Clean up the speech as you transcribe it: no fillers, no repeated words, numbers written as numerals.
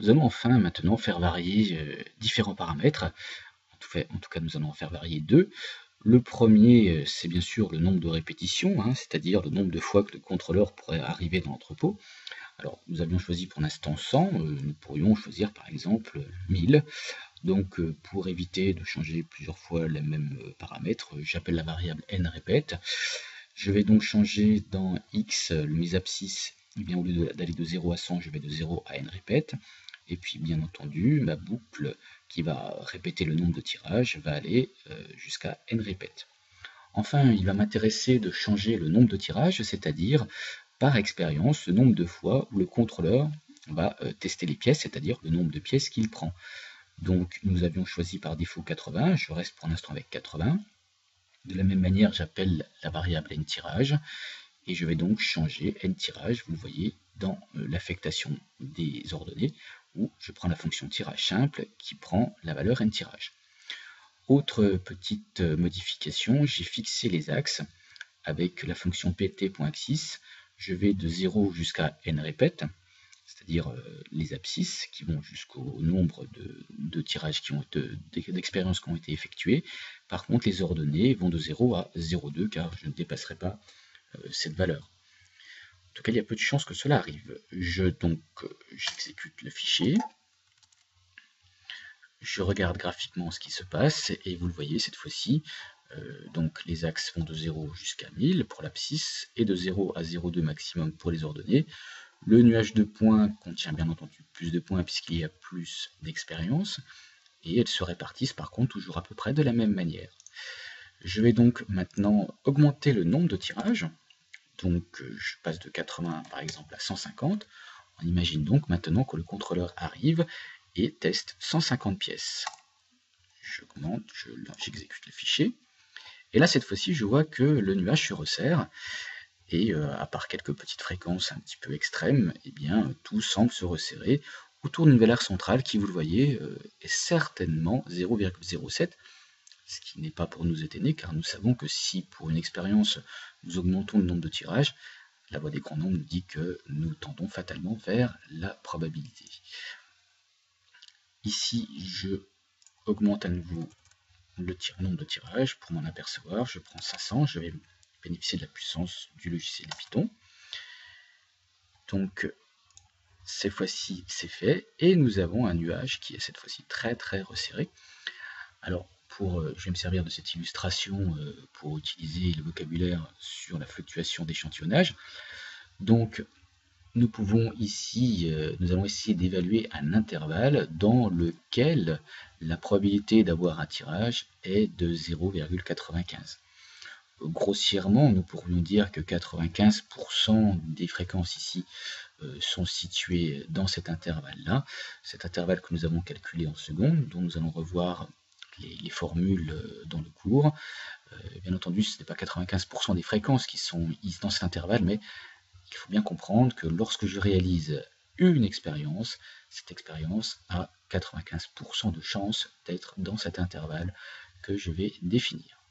Nous allons enfin maintenant faire varier différents paramètres. En tout cas, nous allons en faire varier deux. Le premier, c'est bien sûr le nombre de répétitions, c'est-à-dire le nombre de fois que le contrôleur pourrait arriver dans l'entrepôt. Alors, nous avions choisi pour l'instant 100, nous pourrions choisir par exemple 1000. Donc, pour éviter de changer plusieurs fois les mêmes paramètres, j'appelle la variable n répète. Je vais donc changer dans x le mise-absciss. Eh bien, au lieu d'aller de 0 à 100, je vais de 0 à n répète. Et puis, bien entendu, ma boucle qui va répéter le nombre de tirages va aller jusqu'à n répète. Enfin, il va m'intéresser de changer le nombre de tirages, c'est-à-dire, par expérience, le nombre de fois où le contrôleur va tester les pièces, c'est-à-dire le nombre de pièces qu'il prend. Donc, nous avions choisi par défaut 80, je reste pour l'instant avec 80. De la même manière, j'appelle la variable n tirage, et je vais donc changer n tirage, vous le voyez, dans l'affectation des ordonnées, où je prends la fonction tirage simple qui prend la valeur n tirage. Autre petite modification, j'ai fixé les axes avec la fonction pt.axis. Je vais de 0 jusqu'à n répète, c'est-à-dire les abscisses qui vont jusqu'au nombre de tirages d'expériences qui ont été effectuées. Par contre, les ordonnées vont de 0 à 0,2 car je ne dépasserai pas cette valeur. En tout cas, il y a peu de chances que cela arrive. J'exécute le fichier. Je regarde graphiquement ce qui se passe et vous le voyez cette fois-ci. Donc les axes vont de 0 jusqu'à 1000 pour l'abscisse et de 0 à 0,2 maximum pour les ordonnées. Le nuage de points contient bien entendu plus de points puisqu'il y a plus d'expérience et elles se répartissent par contre toujours à peu près de la même manière. Je vais donc maintenant augmenter le nombre de tirages. Donc je passe de 80 par exemple à 150. On imagine donc maintenant que le contrôleur arrive et teste 150 pièces. J'augmente, j'exécute le fichier. Et là, cette fois-ci, je vois que le nuage se resserre. Et à part quelques petites fréquences un petit peu extrêmes, eh bien, tout semble se resserrer autour d'une valeur centrale qui, vous le voyez, est certainement 0,07, ce qui n'est pas pour nous étonner, car nous savons que si, pour une expérience, nous augmentons le nombre de tirages, la loi des grands nombres nous dit que nous tendons fatalement vers la probabilité. Ici, je augmente à nouveau le nombre de tirages. Pour m'en apercevoir, je prends 500, je vais bénéficier de la puissance du logiciel Python. Donc, cette fois-ci, c'est fait, et nous avons un nuage qui est cette fois-ci très très resserré. Alors, je vais me servir de cette illustration pour utiliser le vocabulaire sur la fluctuation d'échantillonnage. Donc, nous pouvons ici, nous allons essayer d'évaluer un intervalle dans lequel la probabilité d'avoir un tirage est de 0,95. Grossièrement, nous pourrions dire que 95% des fréquences ici sont situées dans cet intervalle-là, cet intervalle que nous avons calculé en secondes, dont nous allons revoir les formules dans le cours. Bien entendu, ce n'est pas 95% des fréquences qui sont ici dans cet intervalle, mais il faut bien comprendre que lorsque je réalise une expérience, cette expérience a 95% de chance d'être dans cet intervalle que je vais définir.